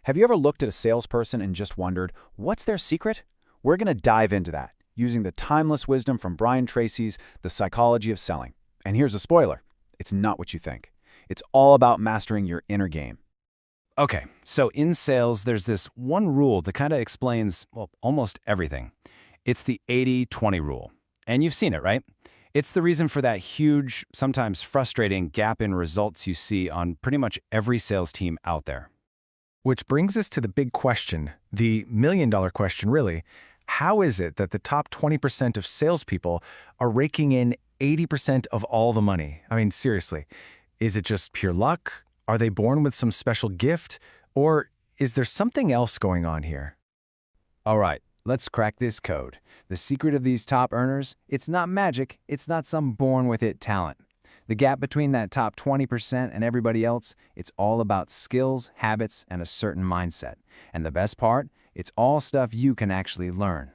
Have you ever looked at a salesperson and just wondered, what's their secret? We're going to dive into that, using the timeless wisdom from Brian Tracy's The Psychology of Selling. And here's a spoiler. It's not what you think. It's all about mastering your inner game. Okay, so in sales, there's this one rule that kind of explains, well, almost everything. It's the 80-20 rule. And you've seen it, right? It's the reason for that huge, sometimes frustrating gap in results you see on pretty much every sales team out there. Which brings us to the big question, the million-dollar question really. How is it that the top 20% of salespeople are raking in 80% of all the money? I mean, seriously, is it just pure luck? Are they born with some special gift? Or is there something else going on here? All right, let's crack this code. The secret of these top earners, it's not magic, it's not some born-with-it talent. The gap between that top 20% and everybody else, it's all about skills, habits, and a certain mindset. And the best part, it's all stuff you can actually learn.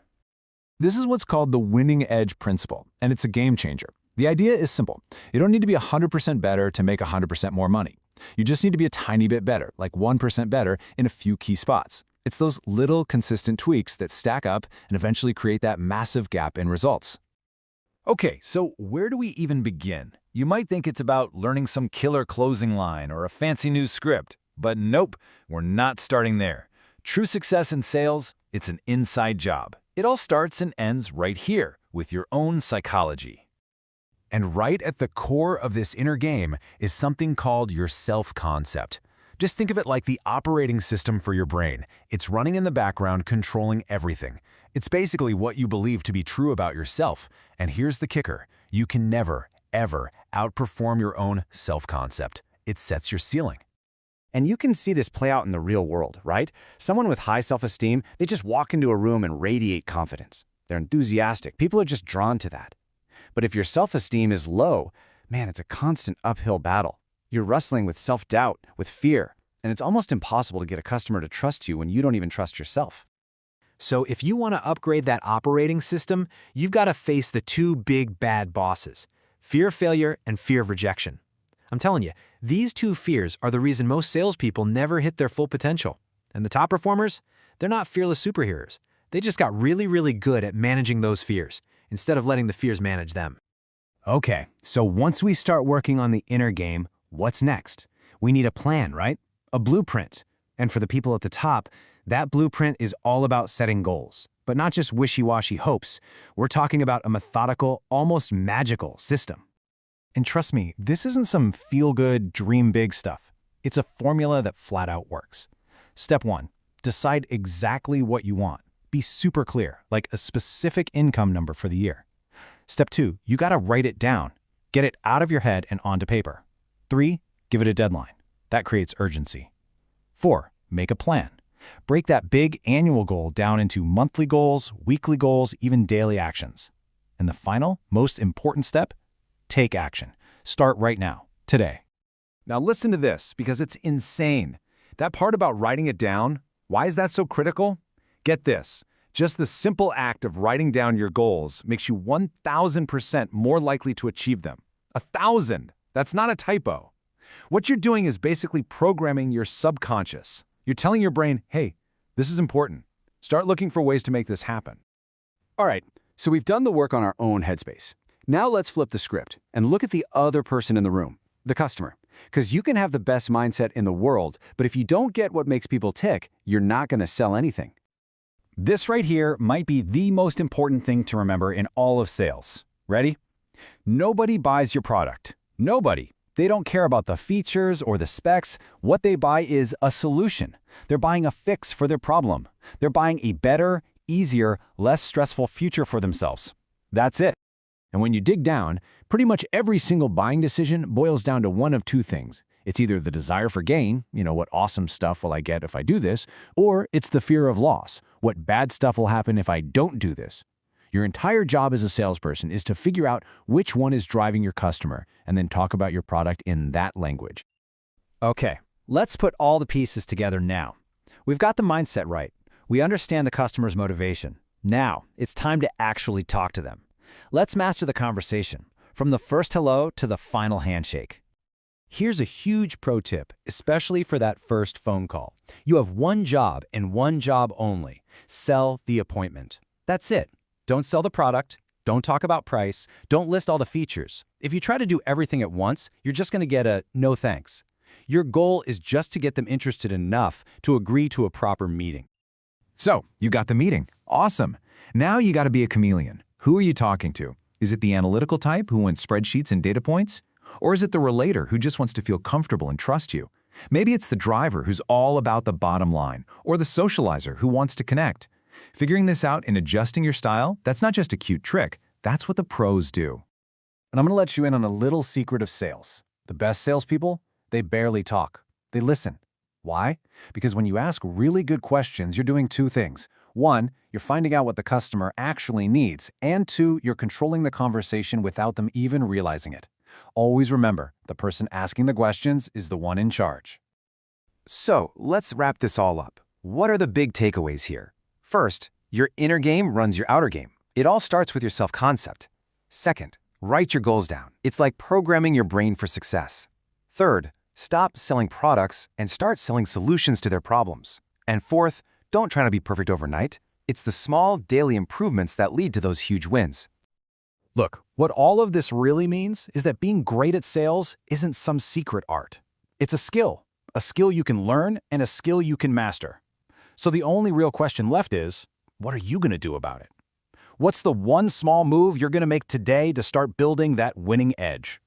This is what's called the winning edge principle, and it's a game changer. The idea is simple. You don't need to be 100% better to make 100% more money. You just need to be a tiny bit better, like 1% better in a few key spots. It's those little consistent tweaks that stack up and eventually create that massive gap in results. Okay, so where do we even begin? You might think it's about learning some killer closing line or a fancy new script, but nope, we're not starting there. True success in sales, it's an inside job. It all starts and ends right here with your own psychology. And right at the core of this inner game is something called your self-concept. Just think of it like the operating system for your brain. It's running in the background, controlling everything. It's basically what you believe to be true about yourself. And here's the kicker. You can never, ever outperform your own self-concept. It sets your ceiling. And you can see this play out in the real world, right? Someone with high self-esteem, they just walk into a room and radiate confidence. They're enthusiastic. People are just drawn to that. But if your self-esteem is low, man, it's a constant uphill battle. You're wrestling with self-doubt, with fear, and it's almost impossible to get a customer to trust you when you don't even trust yourself. So if you want to upgrade that operating system, you've got to face the two big bad bosses, fear of failure and fear of rejection. I'm telling you, these two fears are the reason most salespeople never hit their full potential. And the top performers, they're not fearless superheroes. They just got really, really good at managing those fears, instead of letting the fears manage them. Okay, so once we start working on the inner game, what's next? We need a plan, right? A blueprint. And for the people at the top, that blueprint is all about setting goals, but not just wishy-washy hopes. We're talking about a methodical, almost magical system. And trust me, this isn't some feel-good, dream-big stuff. It's a formula that flat out works. Step 1, decide exactly what you want. Be super clear, like a specific income number for the year. Step 2, you gotta write it down. Get it out of your head and onto paper. 3, give it a deadline. That creates urgency. 4, make a plan. Break that big annual goal down into monthly goals, weekly goals, even daily actions. And the final, most important step, take action. Start right now, today. Now listen to this, because it's insane. That part about writing it down, why is that so critical? Get this, just the simple act of writing down your goals makes you 1,000% more likely to achieve them. 1,000! That's not a typo. What you're doing is basically programming your subconscious. You're telling your brain, hey, this is important. Start looking for ways to make this happen. All right, so we've done the work on our own headspace. Now let's flip the script and look at the other person in the room, the customer. Because you can have the best mindset in the world, but if you don't get what makes people tick, you're not going to sell anything. This right here might be the most important thing to remember in all of sales. Ready? Nobody buys your product. Nobody. They don't care about the features or the specs. What they buy is a solution. They're buying a fix for their problem. They're buying a better, easier, less stressful future for themselves. That's it. And when you dig down, pretty much every single buying decision boils down to one of two things. It's either the desire for gain, what awesome stuff will I get if I do this, or it's the fear of loss, what bad stuff will happen if I don't do this. Your entire job as a salesperson is to figure out which one is driving your customer and then talk about your product in that language. Okay, let's put all the pieces together now. We've got the mindset right. We understand the customer's motivation. Now, it's time to actually talk to them. Let's master the conversation, from the first hello to the final handshake. Here's a huge pro tip, especially for that first phone call. You have one job and one job only. Sell the appointment. That's it. Don't sell the product. Don't talk about price. Don't list all the features. If you try to do everything at once, you're just going to get a no thanks. Your goal is just to get them interested enough to agree to a proper meeting. So, you got the meeting. Awesome. Now you got to be a chameleon. Who are you talking to? Is it the analytical type who wants spreadsheets and data points? Or is it the relator who just wants to feel comfortable and trust you? Maybe it's the driver who's all about the bottom line, or the socializer who wants to connect. Figuring this out and adjusting your style, that's not just a cute trick, that's what the pros do. And I'm going to let you in on a little secret of sales. The best salespeople, they barely talk. They listen. Why? Because when you ask really good questions, you're doing two things. One, you're finding out what the customer actually needs, and two, you're controlling the conversation without them even realizing it. Always remember, the person asking the questions is the one in charge. So, let's wrap this all up. What are the big takeaways here? First, your inner game runs your outer game. It all starts with your self-concept. Second, write your goals down. It's like programming your brain for success. Third, stop selling products and start selling solutions to their problems. And fourth, don't try to be perfect overnight. It's the small, daily improvements that lead to those huge wins. Look, what all of this really means is that being great at sales isn't some secret art. It's a skill you can learn and a skill you can master. So the only real question left is, what are you going to do about it? What's the one small move you're going to make today to start building that winning edge?